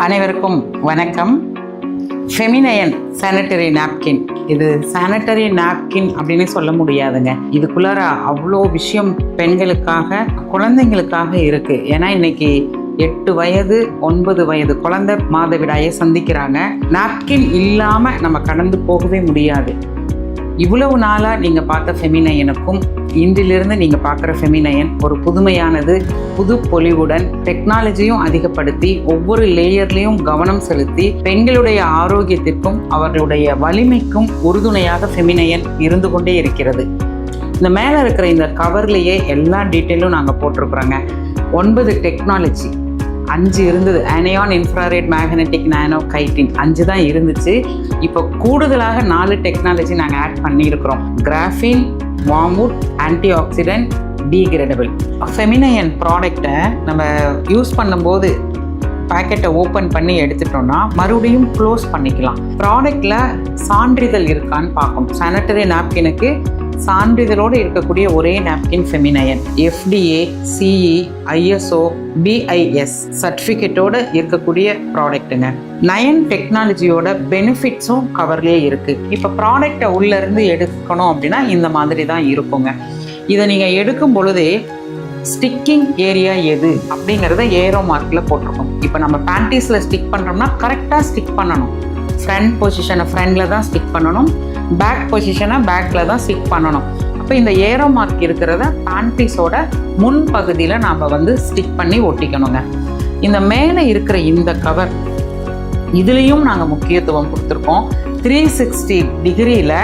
அனைவருக்கும் வணக்கம். ஃபெமினயன் sanitary napkin. இது சானிட்டரி நாப்கின் அப்படின்னு சொல்ல முடியாதுங்க. இதுக்குள்ளார அவ்வளோ விஷயம் பெண்களுக்காக, குழந்தைங்களுக்காக இருக்கு. ஏன்னா இன்னைக்கு 8 வயது 9 வயது குழந்தை மாதவிடாயை சந்திக்கிறாங்க. நாப்கின் இல்லாம நம்ம கடந்து போகவே முடியாது. இவ்வளவு நாளா நீங்க பார்த்த ஃபெமினயனுக்கும் இன்றிலிருந்து நீங்க பார்க்குற ஃபெமினயன் ஒரு புதுமையானது, புது பொலிவுடன் டெக்னாலஜியும் அதிகப்படுத்தி ஒவ்வொரு லேயர்லையும் கவனம் செலுத்தி பெண்களுடைய ஆரோக்கியத்திற்கும் அவர்களுடைய வலிமைக்கும் உறுதுணையாக ஃபெமினயன் இருந்து கொண்டே இருக்கிறது. இந்த மேலே இருக்கிற இந்த கவர்லேயே எல்லா டீட்டெயிலும் நாங்கள் போட்டிருக்கிறோங்க. 9 டெக்னாலஜி, 5 இருந்தது. அனியான், இன்ஃப்ராரெட், மேக்னெட்டிக், நானோ, கைட்டின் 5 தான் இருந்துச்சு. இப்போ கூடுதலாக 4 டெக்னாலஜி நாங்கள் ஆட் பண்ணியிருக்கிறோம். கிராஃபின், வார்ம்வுட், ஆன்டி ஆக்சிடென்ட், டீகிரேடபிள். ஃபெமினயன் ப்ராடக்டை நம்ம யூஸ் பண்ணும்போது பேக்கெட்டை ஓப்பன் பண்ணி எடுத்துட்டோம்னா மறுபடியும் க்ளோஸ் பண்ணிக்கலாம். ப்ராடக்டில் சான்றிதழ் இருக்கான்னு பார்க்கணும். சானிட்டரி நாப்கினுக்கு சான்றிதழோடு இருக்கக்கூடிய ஒரே நாப்கின் ஃபெமினயன். FDA, CE, ISO, BIS சர்டிஃபிகேட்டோடு இருக்கக்கூடிய ப்ராடக்ட்டுங்க. 9 டெக்னாலஜியோட பெனிஃபிட்ஸும் கவர்லேயே இருக்குது. இப்போ ப்ராடக்டை உள்ளேருந்து எடுக்கணும் அப்படின்னா இந்த மாதிரி தான் இருக்குங்க. இதை நீங்கள் எடுக்கும் பொழுதே ஸ்டிக்கிங் ஏரியா எது அப்படிங்கிறத ஏரோ மார்க்கில் போட்டிருக்கோம். இப்போ நம்ம பேண்டீஸில் ஸ்டிக் பண்ணுறோம்னா கரெக்டாக ஸ்டிக் பண்ணணும். ஃப்ரண்ட் பொசிஷனை ஃப்ரண்டில் தான் ஸ்டிக் பண்ணணும், பேக் பொசிஷனை பேக்கில் தான் ஸ்டிக் பண்ணணும். அப்போ இந்த ஏரோ மார்க் இருக்கிறத பேண்டீஸோட முன் பகுதியில் நாம் ஸ்டிக் பண்ணி ஒட்டிக்கணுங்க. இந்த மேலே இருக்கிற இந்த கவர், இதுலேயும் நாங்கள் முக்கியத்துவம் கொடுத்துருக்கோம். 360 டிகிரியில்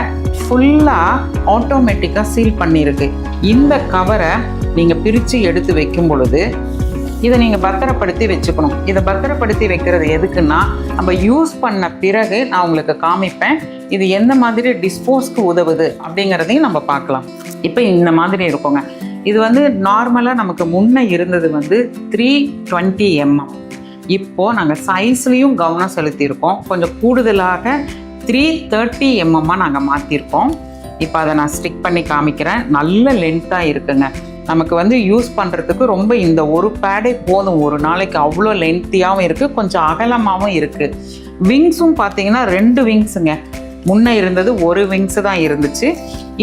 ஃபுல்லாக ஆட்டோமேட்டிக்காக சீல் பண்ணியிருக்கு. இந்த கவரை நீங்கள் பிரித்து எடுத்து வைக்கும் பொழுது இதை நீங்கள் பத்திரப்படுத்தி வச்சுக்கணும். இதை பத்திரப்படுத்தி வைக்கிறது எதுக்குன்னா, நம்ம யூஸ் பண்ண பிறகு நான் உங்களுக்கு காமிப்பேன் இது எந்த மாதிரி டிஸ்போஸ்க்கு உதவுது அப்படிங்கிறதையும் நம்ம பார்க்கலாம். இப்போ இந்த மாதிரி இருக்குங்க. இது நார்மலாக நமக்கு முன்னே இருந்தது 320 mm. இப்போது நாங்கள் சைஸ்லேயும் கவனம் செலுத்தியிருக்கோம். கொஞ்சம் கூடுதலாக 330 mm நாங்கள் மாற்றிருக்கோம். இப்போ அதை நான் ஸ்டிக் பண்ணி காமிக்கிறேன். நல்ல லென்த்தாக இருக்குங்க. நமக்கு யூஸ் பண்ணுறதுக்கு ரொம்ப இந்த ஒரு பேடே போதும் ஒரு நாளைக்கு. அவ்வளோ லென்த்தியாகவும் இருக்குது, கொஞ்சம் அகலமாகவும் இருக்குது. விங்ஸும் பார்த்தீங்கன்னா 2 விங்ஸுங்க. முன்னே இருந்தது ஒரு விங்ஸு தான் இருந்துச்சு.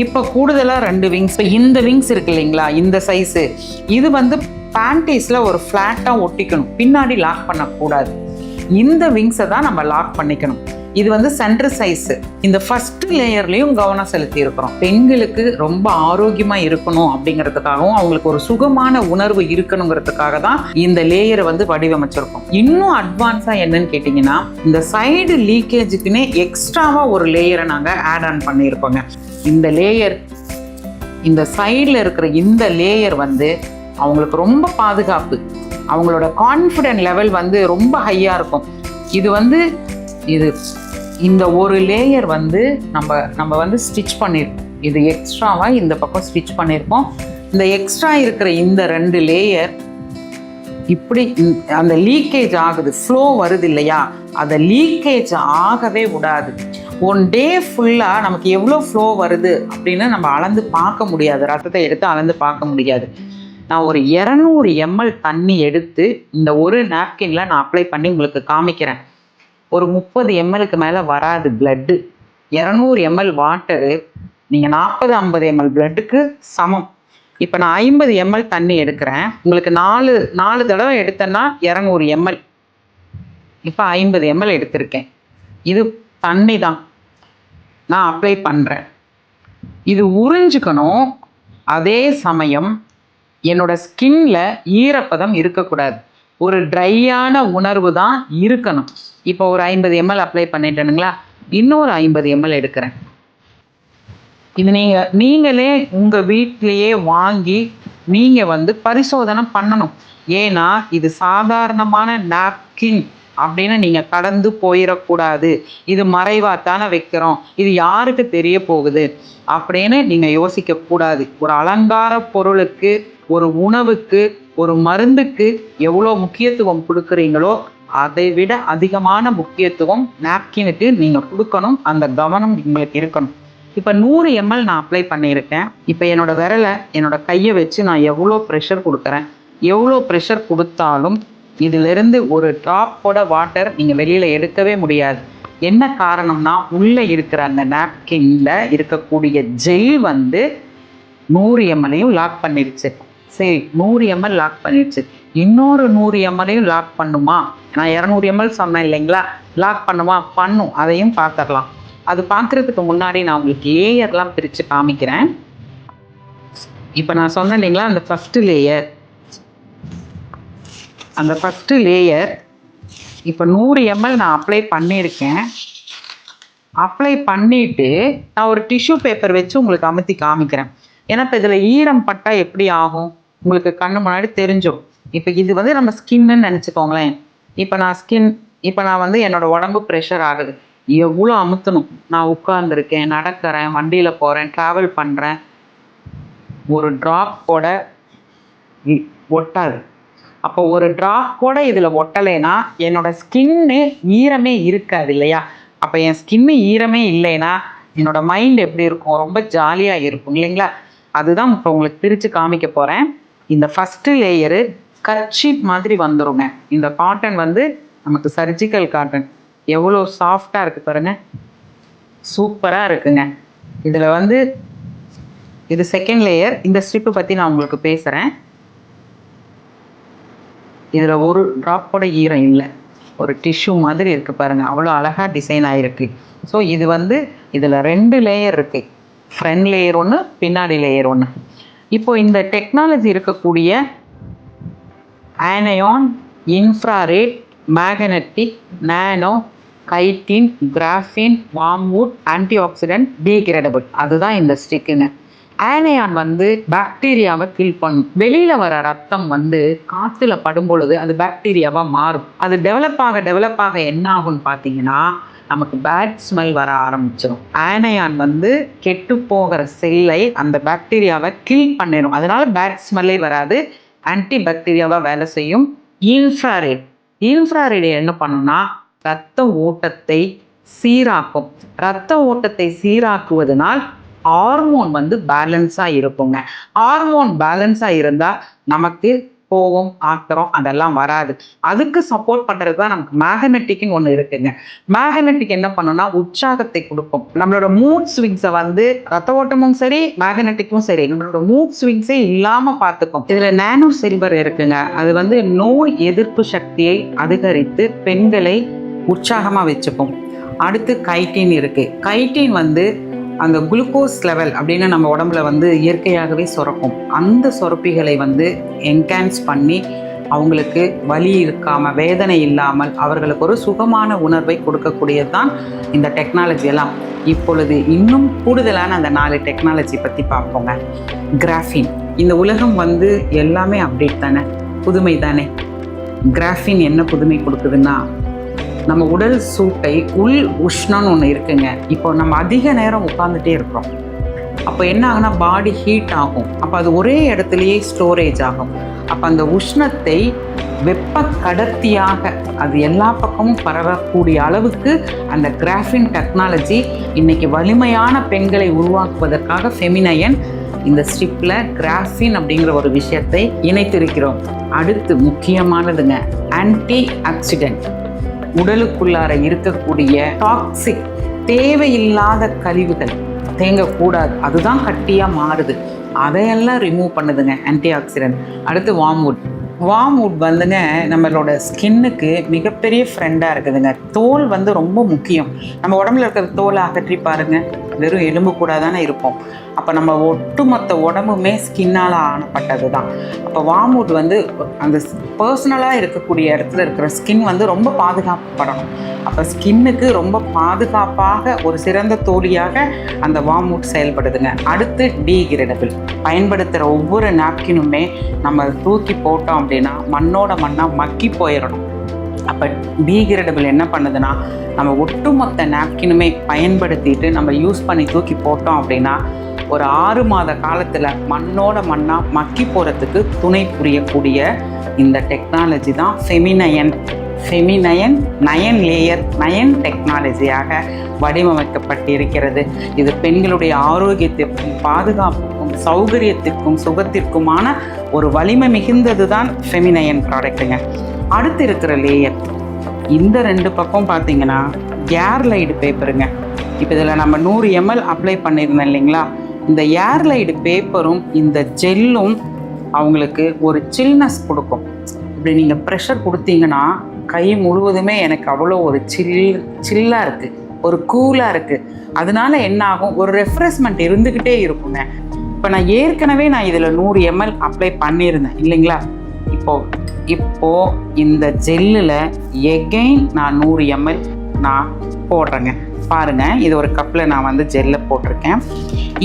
இப்போ கூடுதலாக 2 விங்ஸ். இப்போ இந்த விங்ஸ் இருக்கு இல்லைங்களா, இந்த சைஸு, இது பேண்டீஸில் ஒரு ஃப்ளாட்டாக ஒட்டிக்கணும், பின்னாடி லாக் பண்ணக்கூடாது. இந்த விங்ஸை தான் நம்ம லாக் பண்ணிக்கணும். இது சென்டர் சைஸு. இந்த ஃபர்ஸ்ட் லேயர்லையும் கவனம் செலுத்தி இருக்கிறோம். பெண்களுக்கு ரொம்ப ஆரோக்கியமாக இருக்கணும் அப்படிங்கிறதுக்காகவும் அவங்களுக்கு ஒரு சுகமான உணர்வு இருக்கணுங்கிறதுக்காக தான் இந்த லேயரை வடிவமைச்சிருக்கோம். இன்னும் அட்வான்ஸாக என்னன்னு கேட்டிங்கன்னா, இந்த சைடு லீக்கேஜுக்குன்னே எக்ஸ்ட்ராவாக ஒரு லேயரை நாங்கள் ஆட் ஆன் பண்ணியிருக்கோங்க. இந்த லேயர், இந்த சைடில் இருக்கிற இந்த லேயர் அவங்களுக்கு ரொம்ப பாதுகாப்பு. அவங்களோட கான்ஃபிடென்ட் லெவல் ரொம்ப ஹையாக இருக்கும். இது இந்த ஒரு லேயர் நம்ம ஸ்டிச் பண்ணியிருக்கோம். இது எக்ஸ்ட்ராவாக இந்த பக்கம் ஸ்டிச் பண்ணியிருக்கோம். இந்த எக்ஸ்ட்ரா இருக்கிற இந்த 2 லேயர் இப்படி அந்த லீக்கேஜ் ஆகுது, ஃப்ளோ வருது இல்லையா, அதை லீக்கேஜ் ஆகவே விடாது. 1 டே ஃபுல்லாக நமக்கு எவ்வளோ ஃப்ளோ வருது அப்படின்னு நம்ம அளந்து பார்க்க முடியாது. ரத்தத்தை எடுத்து அளந்து பார்க்க முடியாது. நான் ஒரு 200 ml தண்ணி எடுத்து இந்த ஒரு நாப்கின்ல நான் அப்ளை பண்ணி உங்களுக்கு காமிக்கிறேன். ஒரு 30 ml மேலே வராது பிளட்டு. 200 ml வாட்டரு நீங்கள் 40-50 ml பிளட்டுக்கு சமம். இப்போ நான் 50 ml தண்ணி எடுக்கிறேன். உங்களுக்கு 4 தடவை எடுத்தேன்னா 200 ml. இப்போ 50 ml எடுத்திருக்கேன். இது தண்ணி தான் நான் அப்ளை பண்ணுறேன். இது உறிஞ்சிக்கணும். அதே சமயம் என்னோட ஸ்கின்ல ஈரப்பதம் இருக்கக்கூடாது. ஒரு ட்ரையான உணர்வு தான் இருக்கணும். இப்போ ஒரு 50 ml அப்ளை பண்ணிட்டேனுங்களா, இன்னொரு 50 ml எடுக்கிறேன். இது நீங்களே உங்கள் வீட்டிலையே வாங்கி நீங்கள் பரிசோதனை பண்ணணும். ஏன்னா இது சாதாரணமான நாப்கின் அப்படின்னு நீங்கள் கடந்து போயிடக்கூடாது. இது மறைவாத்தானே வைக்கிறோம், இது யாருக்கு தெரிய போகுது அப்படின்னு நீங்கள் யோசிக்கக்கூடாது. ஒரு அலங்கார பொருளுக்கு, ஒரு உணவுக்கு, ஒரு மருந்துக்கு எவ்வளோ முக்கியத்துவம் கொடுக்குறீங்களோ அதை விட அதிகமான முக்கியத்துவம் நாப்கினுக்கு நீங்கள் கொடுக்கணும். அந்த கவனம் உங்களுக்கு இருக்கணும். இப்போ 100 ml நான் அப்ளை பண்ணியிருக்கேன். இப்போ என்னோட விரலை, என்னோட கையை வச்சு நான் எவ்வளோ ப்ரெஷர் கொடுக்குறேன். எவ்வளோ ப்ரெஷர் கொடுத்தாலும் இதிலிருந்து ஒரு ட்ராப்போட வாட்டர் நீங்கள் வெளியில் எடுக்கவே முடியாது. என்ன காரணம்னா உள்ளே இருக்கிற அந்த நாப்கின்ல இருக்கக்கூடிய ஜெல் வந்து 100 ml லாக் பண்ணிடுச்சு. சரி, 100 ml லாக் பண்ணிடுச்சு, இன்னொரு 100 ml லாக் பண்ணுமா? நான் 200 ml சொன்னேன் இல்லைங்களா, லாக் பண்ணுமா? பண்ணும். அதையும் பார்த்துடலாம். அது பார்க்குறதுக்கு முன்னாடி நான் உங்களுக்கு லேயர்லாம் பிரித்து காமிக்கிறேன். இப்போ நான் சொன்னேன் இல்லைங்களா, அந்த ஃபஸ்ட்டு லேயர் இப்போ 100 ml நான் அப்ளை பண்ணியிருக்கேன். அப்ளை பண்ணிவிட்டு நான் ஒரு டிஷ்யூ பேப்பர் வச்சு உங்களுக்கு அமுத்தி காமிக்கிறேன். ஏன்னா இப்போ இதில் ஈரம் பட்டால் எப்படி ஆகும் உங்களுக்கு கண்ணு முன்னாடி தெரிஞ்சும். இப்போ இது வந்து நம்ம ஸ்கின்னு நினச்சிக்கோங்களேன். இப்போ நான் வந்து என்னோடய உடம்பு ப்ரெஷர் ஆகுது, எவ்வளோ அமுத்தணும். நான் உட்கார்ந்துருக்கேன், நடக்கிறேன், வண்டியில் போகிறேன், ட்ராவல் பண்ணுறேன், ஒரு ட்ராப் கூட ஒட்டாது. அப்போ ஒரு ட்ராப் கூட இதில் ஒட்டலைன்னா என்னோடய ஸ்கின்னு ஈரமே இருக்காது இல்லையா? அப்போ என் ஸ்கின்னு ஈரமே இல்லைன்னா என்னோடய மைண்ட் எப்படி இருக்கும்? ரொம்ப ஜாலியாக இருக்கும் இல்லைங்களா? அதுதான் இப்போ உங்களுக்கு பிரித்து காமிக்க போகிறேன். இந்த ஃபஸ்ட்டு லேயரு கர்ச்சீப் மாதிரி வந்துடுங்க. இந்த காட்டன் வந்து நமக்கு சர்ஜிக்கல் காட்டன், எவ்வளோ சாஃப்டாக இருக்குது பாருங்கள், சூப்பராக இருக்குங்க. இதில் வந்து இது செகண்ட் லேயர். இந்த ஸ்ட்ரிப்பு பற்றி நான் உங்களுக்கு பேசுகிறேன். இதில் ஒரு ட்ராப் கூட ஈரம் இல்லை, ஒரு டிஷ்யூ மாதிரி இருக்குது பாருங்கள், அவ்வளோ அழகாக டிசைன் ஆகிருக்கு. ஸோ இது வந்து இதில் 2 லேயர் இருக்குது, ஃப்ரண்ட் லேயர் ஒன்று, பின்னாடி லேயர் ஒன்று. இப்போ இந்த டெக்னாலஜி இருக்கக்கூடிய ஆனையான், இன்ஃப்ராரெட், மேக்னெட்டிக், நானோ, கைட்டின், கிராஃபின், வார்ம்வுட், ஆன்டி ஆக்சிடென்ட், டீகிரேடபிள், அதுதான் இந்த ஸ்டிக்குங்க. ஆனையான் வந்து பாக்டீரியாவை கில் பண்ணும். வெளியில் வர ரத்தம் வந்து காற்றுல படும் பொழுது அது பாக்டீரியாவாக மாறும். அது டெவலப் ஆக என்ன ஆகும்னு பார்த்தீங்கன்னா நமக்கு பேட் ஸ்மெல் வர ஆரம்பிச்சிடும். ஆனையான் வந்து கெட்டு போகிற செல்லை, அந்த பாக்டீரியாவை கில் பண்ணிடும். அதனால பேட் ஸ்மெல்லே வராது, ஆன்டி பாக்டீரியாவாக வேலை செய்யும். இன்ஃப்ராரெட் என்ன பண்ணுன்னா இரத்த ஓட்டத்தை சீராக்கும். இரத்த ஓட்டத்தை சீராக்குவதனால் ஹார்மோன் வந்து பேலன்ஸாக இருக்குங்க. ஹார்மோன் பேலன்ஸாக இருந்தால் நமக்கு கோவம், ஆத்திரம் அதெல்லாம் வராது. அதுக்கு சப்போர்ட் பண்ணுறது தான் நமக்கு மேக்னெட்டிக்னு ஒன்று இருக்குங்க. மேக்னெட்டிக் என்ன பண்ணுன்னா உற்சாகத்தை கொடுக்கும். நம்மளோட மூட் ஸ்விங்ஸை வந்து ரத்த ஓட்டமும் சரி, மேக்னெட்டிக்கும் சரி, நம்மளோட மூட் ஸ்விங்ஸே இல்லாமல் பார்த்துக்கும். இதில் நானோ சில்வர் இருக்குங்க. அது வந்து நோய் எதிர்ப்பு சக்தியை அதிகரித்து பெண்களை உற்சாகமாக வச்சுக்கும். அடுத்து கைட்டின் இருக்குது. கைட்டின் வந்து அந்த குளுக்கோஸ் லெவல் அப்படின்னு நம்ம உடம்புல வந்து இயற்கையாகவே சுரக்கும். அந்த சுரப்பிகளை வந்து என்ஹான்ஸ் பண்ணி அவங்களுக்கு வலி இருக்காமல், வேதனை இல்லாமல் அவர்களுக்கு ஒரு சுகமான உணர்வை கொடுக்கக்கூடியது தான் இந்த டெக்னாலஜி எல்லாம். இப்பொழுது இன்னும் கூடுதலான அந்த 4 டெக்னாலஜி பற்றி பார்ப்போங்க. கிராஃபின். இந்த உலகம் வந்து எல்லாமே அப்டேட் தானே, புதுமை தானே. கிராஃபின் என்ன புதுமை கொடுக்குதுன்னா நம்ம உடல் சூட்டை, உள் உஷ்ணம்னு ஒன்று இருக்குங்க. இப்போ நம்ம அதிக நேரம் உட்காந்துட்டே இருக்கிறோம். அப்போ என்ன ஆகுனா பாடி ஹீட் ஆகும். அப்போ அது ஒரே இடத்துலையே ஸ்டோரேஜ் ஆகும். அப்போ அந்த உஷ்ணத்தை வெப்ப கடத்தியாக அது எல்லா பக்கமும் பரவக்கூடிய அளவுக்கு அந்த கிராஃபின் டெக்னாலஜி இன்னைக்கு வலிமையான பெண்களை உருவாக்குவதற்காக ஃபெமினயன் இந்த ஸ்ட்ரிப்பில் கிராஃபின் அப்படிங்கிற ஒரு விஷயத்தை இணைத்திருக்கிறோம். அடுத்து முக்கியமானதுங்க, ஆன்டி ஆக்சிடென்ட். உடலுக்குள்ளார இருக்கக்கூடிய டாக்ஸிக், தேவையில்லாத கழிவுகள் தேங்கக்கூடாது, அதுதான் கட்டியாக மாறுது, அதையெல்லாம் ரிமூவ் பண்ணுதுங்க ஆன்டி ஆக்சிடென்ட். அடுத்து வார்ம்வுட் வந்துங்க நம்மளோட ஸ்கின்னுக்கு மிகப்பெரிய ஃப்ரெண்டாக இருக்குதுங்க. தோல் வந்து ரொம்ப முக்கியம். நம்ம உடம்புல இருக்கிற தோலை அகற்றி பாருங்கள், வெறும் எலும்பு கூட தானே இருப்போம். அப்போ நம்ம ஒட்டுமொத்த உடம்புமே ஸ்கின்னால் ஆனப்பட்டது தான். அப்போ வார்ம்வுட் வந்து அந்த பர்சனலாக இருக்கக்கூடிய இடத்துல இருக்கிற ஸ்கின் வந்து ரொம்ப பாதுகாக்கப்படணும். அப்போ ஸ்கின்னுக்கு ரொம்ப பாதுகாப்பாக ஒரு சிறந்த தோழியாக அந்த வார்ம்வுட் செயல்படுதுங்க. அடுத்து டீகிரேடபிள். பயன்படுத்துகிற ஒவ்வொரு நாப்கினுமே நம்ம தூக்கி போட்டோம் அப்படின்னா மண்ணோட மண்ணாக மக்கி போயிடணும். அப்போ டீகிரேடபிள் என்ன பண்ணுதுன்னா நம்ம ஒட்டுமொத்த நாப்கினுமே பயன்படுத்திட்டு நம்ம யூஸ் பண்ணி தூக்கி போட்டோம் அப்படின்னா ஒரு 6 மாத காலத்தில் மண்ணோட மண்ணாக மக்கி போகிறதுக்கு துணை புரியக்கூடிய இந்த டெக்னாலஜி தான் ஃபெமினயன் 9 லேயர் டெக்னாலஜியாக வடிவமைக்கப்பட்டிருக்கிறது. இது பெண்களுடைய ஆரோக்கியத்திற்கும் பாதுகாப்புக்கும் சௌகரியத்திற்கும் சுகத்திற்குமான ஒரு வலிமை மிகுந்தது தான் ஃபெமினயன் ப்ராடக்ட்டுங்க. அடுத்து இருக்கிற லேயர் இந்த 2 பக்கம் பார்த்தீங்கன்னா ஏர்லைடு பேப்பருங்க. இப்போ இதில் நம்ம 100 ml அப்ளை பண்ணியிருந்தோம் இல்லைங்களா, இந்த ஏர்லைடு பேப்பரும் இந்த ஜெல்லும் அவங்களுக்கு ஒரு சில்னஸ் கொடுக்கும். இப்படி நீங்கள் ப்ரெஷர் கொடுத்தீங்கன்னா கை முழுவதுமே எனக்கு அவ்வளோ ஒரு சில்லாக இருக்குது, ஒரு கூலாக இருக்குது. அதனால என்ன ஆகும், ஒரு ரெஃப்ரெஷ்மெண்ட் இருந்துக்கிட்டே இருக்குங்க. இப்போ நான் ஏற்கனவே இதில் 100 ml அப்ளை பண்ணியிருந்தேன் இல்லைங்களா. இப்போது இந்த ஜெல்லில் எகெயின் நான் 100 ml நான் போடுறேங்க. பாருங்கள், இது ஒரு கப்பில் நான் வந்து ஜெல்லை போட்டிருக்கேன்.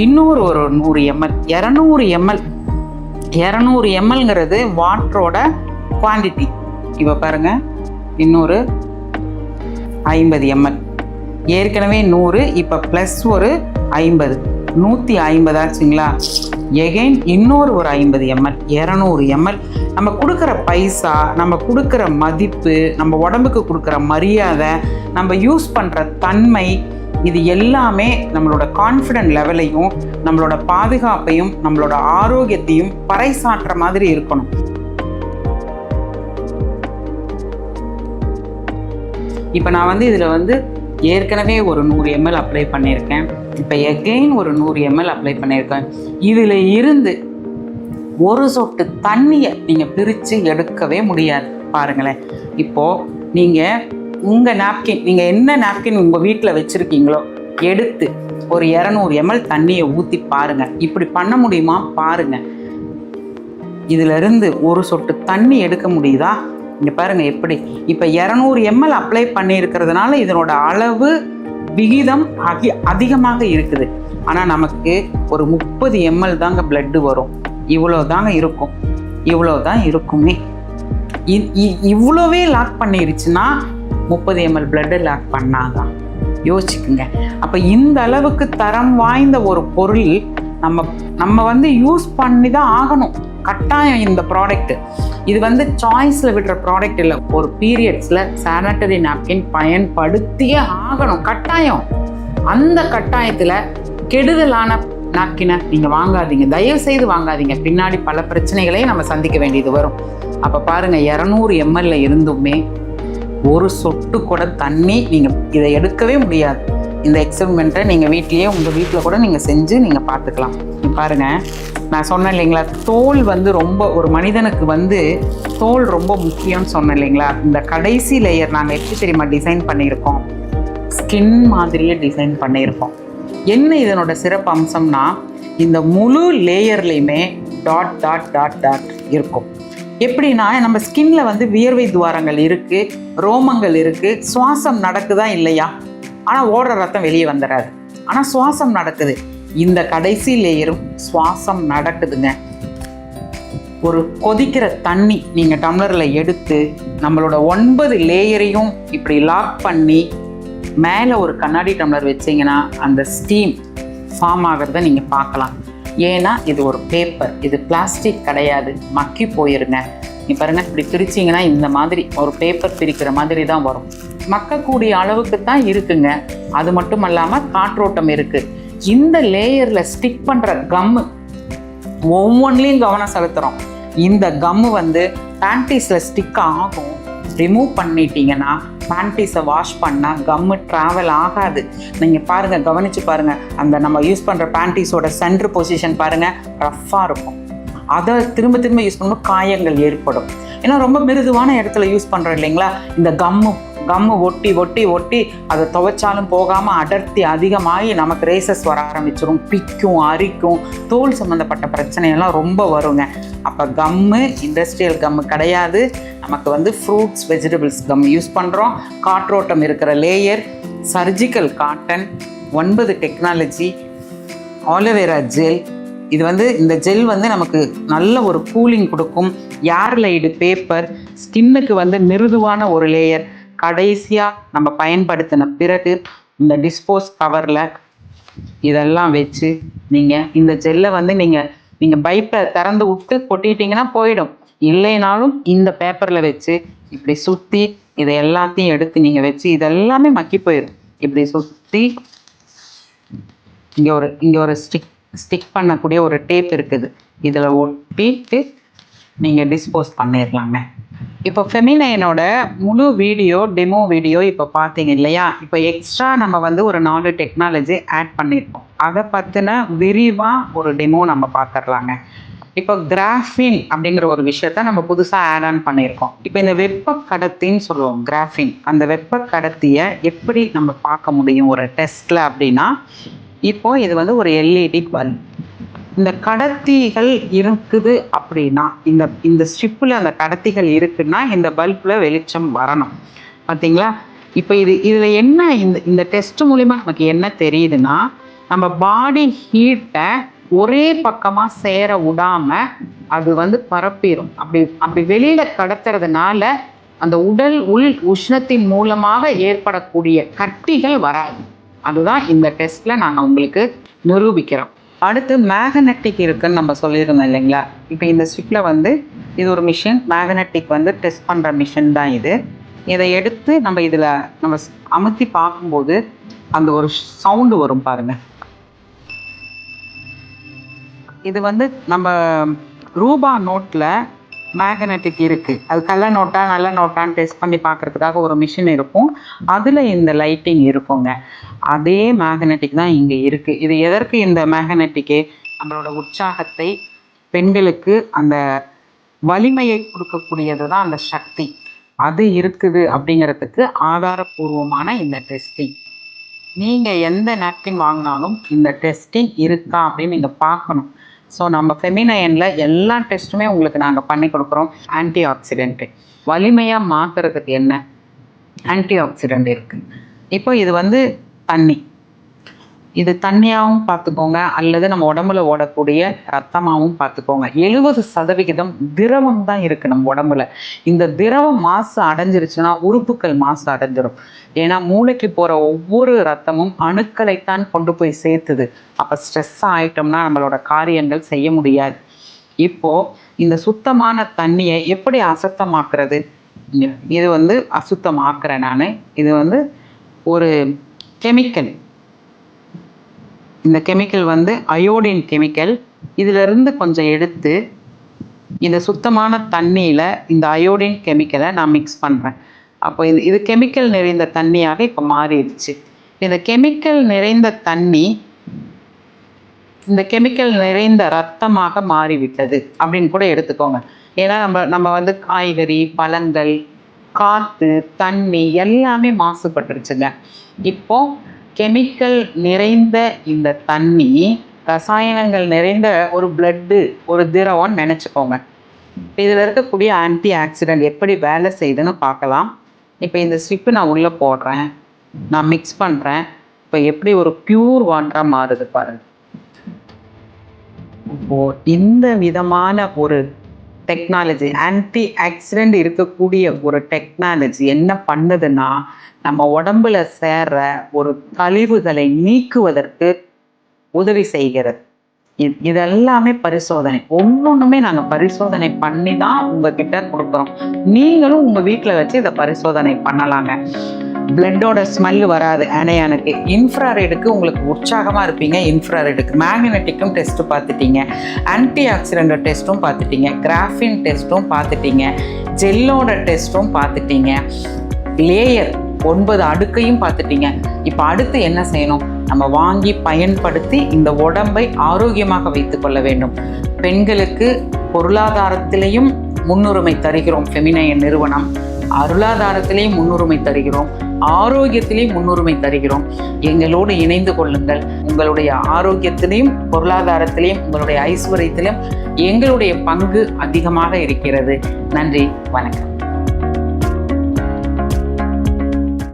இன்னொரு ஒரு 100 ml 200 mlங்கிறது வாட்டரோட குவான்டிட்டி. இப்போ பாருங்கள், இன்னொரு 50 ml, ஏற்கனவே 100, இப்போ ப்ளஸ் ஒரு 50, 150 ஆச்சுங்களா. எகைன் இன்னொரு ஒரு 50 ml 200 ml. நம்ம கொடுக்குற பைசா, நம்ம கொடுக்குற மதிப்பு, நம்ம உடம்புக்கு கொடுக்குற மரியாதை, நம்ம யூஸ் பண்ணுற தன்மை, இது எல்லாமே நம்மளோட கான்ஃபிடென்ட் லெவலையும் நம்மளோட பாதுகாப்பையும் நம்மளோட ஆரோக்கியத்தையும் பறைசாற்ற மாதிரி இருக்கணும். இப்போ நான் வந்து இதில் வந்து ஏற்கனவே ஒரு 100 ml அப்ளை பண்ணியிருக்கேன். இப்போ எகெயின் ஒரு 100 ml அப்ளை பண்ணியிருக்கேன். இதில் இருந்து ஒரு சொட்டு தண்ணியை நீங்கள் பிரித்து எடுக்கவே முடியாது. பாருங்களேன், இப்போது நீங்கள் உங்கள் நாப்கின், நீங்கள் என்ன நாப்கின் உங்கள் வீட்டில் வச்சுருக்கீங்களோ எடுத்து ஒரு 200 ml தண்ணியை ஊற்றி பாருங்கள். இப்படி பண்ண முடியுமா பாருங்கள். இதிலிருந்து ஒரு சொட்டு தண்ணி எடுக்க முடியுதா? இங்கே பாருங்கள் எப்படி. இப்போ 200 ml அப்ளை பண்ணியிருக்கிறதுனால இதனோட அளவு விகிதம் அதிகமாக இருக்குது. ஆனால் நமக்கு ஒரு 30 ml தாங்க பிளட்டு வரும். இவ்வளோ தாங்க இருக்கும், இவ்வளோ தான் இருக்குமே. இவ்வளோவே லாக் பண்ணிருச்சுன்னா 30 ml பிளட்டை லாக் பண்ணாதான். யோசிச்சுக்குங்க. அப்போ இந்த அளவுக்கு தரம் வாய்ந்த ஒரு பொருள் நம்ம வந்து யூஸ் பண்ணி தான் ஆகணும் கட்டாயம். இந்த ப்ராடக்ட் இது வந்து சாய்ஸில் விடுற ப்ராடக்ட் இல்லை. ஒரு பீரியட்ஸில் சானிட்டரி நாப்கின் பயன்படுத்தியே ஆகணும் கட்டாயம். அந்த கட்டாயத்தில் கெடுதலான நாப்கினை நீங்கள் வாங்காதீங்க, தயவு செய்து வாங்காதீங்க. பின்னாடி பல பிரச்சனைகளையும் நம்ம சந்திக்க வேண்டியது வரும். அப்போ பாருங்கள், 200 ml இருந்துமே ஒரு சொட்டு கூட தண்ணி நீங்கள் இதை எடுக்கவே முடியாது. இந்த எக்ஸ்பெரிமெண்ட்டை நீங்கள் வீட்லேயே உங்கள் வீட்டில் கூட நீங்கள் செஞ்சு நீங்கள் பார்த்துக்கலாம். பாருங்கள், நான் சொன்னேன் இல்லைங்களா, தோல் வந்து ரொம்ப ஒரு மனிதனுக்கு வந்து தோல் ரொம்ப முக்கியம்னு சொன்னேன் இல்லைங்களா. இந்த கடைசி லேயர் நாங்கள் எப்படி தெரியுமா டிசைன் பண்ணியிருக்கோம், ஸ்கின் மாதிரியே டிசைன் பண்ணியிருக்கோம். என்ன இதனோட சிறப்பு அம்சம்னா, இந்த முழு லேயர்லேயுமே டாட் டாட் டாட் டாட் இருக்கும். எப்படின்னா, நம்ம ஸ்கின்ல வந்து வியர்வை துவாரங்கள் இருக்குது, ரோமங்கள் இருக்குது, சுவாசம் நடக்குதா இல்லையா? ஆனால் ஓடுற ரத்தம் வெளியே வந்துடாது, ஆனால் சுவாசம் நடக்குது. இந்த கடைசி லேயரும் சுவாசம் நடக்குதுங்க. ஒரு கொதிக்கிற தண்ணி நீங்கள் டம்ளரில் எடுத்து நம்மளோட 9 லேயரையும் இப்படி லாக் பண்ணி மேலே ஒரு கண்ணாடி டம்ளர் வச்சிங்கன்னா அந்த ஸ்டீம் ஃபார்ம் ஆகிறத நீங்கள் பார்க்கலாம். ஏன்னா இது ஒரு பேப்பர், இது பிளாஸ்டிக் கிடையாது, மக்கி போயிருங்க. நீ பாருங்க, இப்படி பிரிச்சிங்கன்னா இந்த மாதிரி ஒரு பேப்பர் பிரிக்கிற மாதிரி தான் வரும். மக்கக்கூடிய அளவுக்கு தான் இருக்குங்க. அது மட்டும் இல்லாமல் காற்றோட்டம் இருக்குது. இந்த லேயரில் ஸ்டிக் பண்ணுற கம்மு ஒவ்வொன்றிலையும் கவனம் செலுத்துகிறோம். இந்த கம்மு வந்து பேண்டீஸில் ஸ்டிக் ஆகும். ரிமூவ் பண்ணிட்டீங்கன்னா பேண்டீஸை வாஷ் பண்ணால் கம்மு ட்ராவல் ஆகாது. நீங்கள் பாருங்கள், கவனித்து பாருங்கள், அந்த நம்ம யூஸ் பண்ணுற பேண்டீஸோட சென்ட்ரு பொசிஷன் பாருங்கள், ரஃப்பாக இருக்கும். அதை திரும்ப திரும்ப யூஸ் பண்ணும்போது காயங்கள் ஏற்படும். ஏன்னா ரொம்ப மிருதுவான இடத்துல யூஸ் பண்ணுறோம் இல்லைங்களா. இந்த கம்மு ஒட்டி ஒட்டி ஒட்டி அதை துவைச்சாலும் போகாமல் அடர்த்தி அதிகமாகி நமக்கு ரேசஸ் வர ஆரம்பிச்சிடும், பிக்கும், அரிக்கும், தோல் சம்மந்தப்பட்ட பிரச்சனையெல்லாம் ரொம்ப வருங்க. அப்போ கம்மு இண்டஸ்ட்ரியல் கம்மு கிடையாது, நமக்கு வந்து ஃப்ரூட்ஸ் வெஜிடபிள்ஸ் கம் யூஸ் பண்ணுறோம். காற்றோட்டம் இருக்கிற layer, surgical cotton, 9 technology, aloe vera gel. இது வந்து இந்த ஜெல் வந்து நமக்கு நல்ல ஒரு கூலிங் கொடுக்கும். ஏர்லைடு பேப்பர், ஸ்கின்னுக்கு வந்து மிருதுவான ஒரு லேயர். கடைசியாக நம்ம பயன்படுத்தின பிறகு இந்த டிஸ்போஸ் கவரில் இதெல்லாம் வச்சு நீங்கள் இந்த ஜெல்லை வந்து நீங்கள் பைப்பை திறந்து விட்டு கொட்டிட்டிங்கன்னா போயிடும். இல்லைனாலும் இந்த பேப்பரில் வச்சு இப்படி சுற்றி இதை எல்லாத்தையும் எடுத்து நீங்கள் வச்சு இதெல்லாமே மக்கி போயிடும். இப்படி சுற்றி இங்கே ஒரு ஸ்டிக் பண்ணக்கூடிய ஒரு டேப் இருக்குது, இதில் ஒட்டிட்டு நீங்கள் டிஸ்போஸ் பண்ணிடலாங்க. இப்போ ஃபெமினைனோட முழு வீடியோ டெமோ வீடியோ இப்போ பார்த்தீங்க இல்லையா? இப்போ எக்ஸ்ட்ரா நம்ம வந்து ஒரு 4 டெக்னாலஜி ஆட் பண்ணியிருக்கோம். அதை பற்றின விரிவாக ஒரு டெமோ நம்ம பார்த்துடலாங்க. இப்போ கிராஃபின் அப்படிங்கிற ஒரு விஷயத்த நம்ம புதுசாக ஆட் ஆன் பண்ணியிருக்கோம். இப்போ இந்த வெப்ப கடத்தின்னு சொல்லுவோம் கிராஃபின். அந்த வெப்ப கடத்தியை எப்படி நம்ம பார்க்க முடியும் ஒரு டெஸ்ட்டில் அப்படின்னா, இப்போ இது வந்து ஒரு எல்இடி பல்ப். இந்த கடத்திகள் இருக்குது அப்படின்னா, இந்த ஸ்ட்ரிப்பில் அந்த கடத்திகள் இருக்குன்னா இந்த பல்பில் வெளிச்சம் வரணும். பார்த்தீங்களா? இப்போ இதில் என்ன இந்த டெஸ்ட் மூலிமா நமக்கு என்ன தெரியுதுன்னா, நம்ம பாடி ஹீட்டை ஒரே பக்கமாக சேர விடாமல் அது வந்து பரப்பிடும். அப்படி வெளியில் கடத்துறதுனால அந்த உடல் உள் உஷ்ணத்தின் மூலமாக ஏற்படக்கூடிய கட்டிகள் வராது. அதுதான் இந்த டெஸ்ட்டில் நாங்கள் உங்களுக்கு நிரூபிக்கிறோம். அடுத்து மேக்னெட்டிக் இருக்குன்னு நம்ம சொல்லியிருந்தோம் இல்லைங்களா? இப்போ இந்த ஸ்ட்ரிப்பில் வந்து இது ஒரு மிஷின், மேக்னெட்டிக் வந்து டெஸ்ட் பண்ணுற மிஷின் தான் இது. இதை எடுத்து நம்ம இதில் நம்ம அமுத்தி பார்க்கும்போது அந்த ஒரு சவுண்டு வரும் பாருங்கள். இது வந்து நம்ம ரூபா நோட்டில் மேக்னெட்டிக் இருக்குது. அது கள்ள நோட்டா நல்ல நோட்டான்னு டெஸ்ட் பண்ணி பார்க்குறதுக்காக ஒரு மிஷின் இருக்கும். அதில் இந்த லைட்டிங் இருக்குங்க. அதே மேக்னெட்டிக் தான் இங்கே இருக்குது. இது எதற்கு இந்த மேக்னெட்டிக்கு? நம்மளோட உற்சாகத்தை, பெண்களுக்கு அந்த வலிமையை கொடுக்கக்கூடியது தான் அந்த சக்தி. அது இருக்குது அப்படிங்கிறதுக்கு ஆதாரபூர்வமான இந்த டெஸ்டிங். நீங்கள் எந்த நாப்கின் வாங்கினாலும் இந்த டெஸ்டிங் இருக்கா அப்படின்னு நீங்கள் பார்க்கணும். ஸோ நம்ம ஃபெமினைனில் எல்லா டெஸ்ட்டுமே உங்களுக்கு நாங்கள் பண்ணி கொடுக்குறோம். ஆன்டி ஆக்சிடென்ட்டு வலிமையாக மாற்றுறதுக்கு என்ன ஆன்டி ஆக்சிடென்ட் இருக்குது. இப்போ இது வந்து தண்ணி, இது தண்ணியாகவும் பார்த்துக்கோங்க, அல்லது நம்ம உடம்புல ஓடக்கூடிய ரத்தமாகவும் பார்த்துக்கோங்க. 70% திரவம் தான் இருக்குது நம்ம உடம்புல. இந்த திரவம் மாசு அடைஞ்சிருச்சுன்னா உறுப்புகள் மாசு அடைஞ்சிடும். ஏன்னா மூளைக்கு போகிற ஒவ்வொரு ரத்தமும் அணுக்களைத்தான் கொண்டு போய் சேர்த்துது. அப்போ ஸ்ட்ரெஸ் ஆகிட்டோம்னா நம்மளோட காரியங்கள் செய்ய முடியாது. இப்போது இந்த சுத்தமான தண்ணியை எப்படி அசுத்தமாக்குறது? இது வந்து அசுத்தமாக்குறேன் நான். இது வந்து ஒரு கெமிக்கல். இந்த கெமிக்கல் வந்து அயோடின் கெமிக்கல். இதிலிருந்து கொஞ்சம் எடுத்து இந்த சுத்தமான தண்ணியில் இந்த அயோடின் கெமிக்கலை நான் மிக்ஸ் பண்ணுறேன். அப்போ இது கெமிக்கல் நிறைந்த தண்ணியாக இப்போ மாறிடுச்சு. இந்த கெமிக்கல் நிறைந்த தண்ணி இந்த கெமிக்கல் நிறைந்த ரத்தமாக மாறிவிட்டது அப்படின்னு கூட எடுத்துக்கோங்க. ஏன்னா நம்ம வந்து காய்கறி, பழங்கள், காற்று, தண்ணி எல்லாமே மாசுபட்டுருச்சுங்க. இப்போ கெமிக்கல் நிறைந்த இந்த தண்ணி ரசாயனங்கள் நிறைந்த ஒரு பிளட்டு, ஒரு திரவம் நினச்சிக்கோங்க. இப்போ இதில் இருக்கக்கூடிய ஆன்டி ஆக்சிடென்ட் எப்படி வேலை செய்யுதுன்னு பார்க்கலாம். இப்போ இந்த ஸ்ட்ரிப்பு நான் உள்ளே போடுறேன், நான் மிக்ஸ் பண்ணுறேன். இப்போ எப்படி ஒரு பியூர் வாட்டராக மாறுது பாருங்கள். இப்போது இந்த விதமான ஒரு டெக்னாலஜி, ஆன்டி ஆக்சிடென்ட் இருக்கக்கூடிய ஒரு டெக்னாலஜி என்ன பண்ணுதுன்னா, நம்ம உடம்புல சேர்ற ஒரு கழிவுகளை நீக்குவதற்கு உதவி செய்கிறது. இதெல்லாமே பரிசோதனை, ஒன்னொன்றுமே நாங்கள் பரிசோதனை பண்ணி தான் உங்ககிட்ட கொடுக்குறோம். நீங்களும் உங்கள் வீட்டில் வச்சு இதை பரிசோதனை பண்ணலாங்க. பிளட்டோட ஸ்மெல் வராது ஆனையானுக்கு. இன்ஃப்ராரெடுக்கு உங்களுக்கு உற்சாகமாக இருப்பீங்க. இன்ஃப்ராரெடுக்கு மேக்னெட்டிக்கும் டெஸ்ட்டு பார்த்துட்டீங்க, ஆன்டி ஆக்சிடென்ட் டெஸ்ட்டும் பார்த்துட்டீங்க, கிராஃபின் டெஸ்ட்டும் பார்த்துட்டீங்க, ஜெல்லோட டெஸ்ட்டும் பார்த்துட்டீங்க, லேயர் 9 அடுக்கையும் பார்த்துட்டீங்க. இப்போ அடுத்து என்ன செய்யணும்? நம்ம வாங்கி பயன்படுத்தி இந்த உடம்பை ஆரோக்கியமாக வைத்து கொள்ள வேண்டும். பெண்களுக்கு பொருளாதாரத்திலையும் முன்னுரிமை தருகிறோம் ஃபெமினைன் நிறுவனம். அருளாதாரத்திலேயும் முன்னுரிமை தருகிறோம், ஆரோக்கியத்திலேயும் முன்னுரிமை தருகிறோம். எங்களோடு இணைந்து கொள்ளுங்கள். உங்களுடைய ஆரோக்கியத்திலையும் பொருளாதாரத்திலையும் உங்களுடைய ஐஸ்வர்யத்திலும் எங்களுடைய பங்கு அதிகமாக இருக்கிறது. நன்றி, வணக்கம்.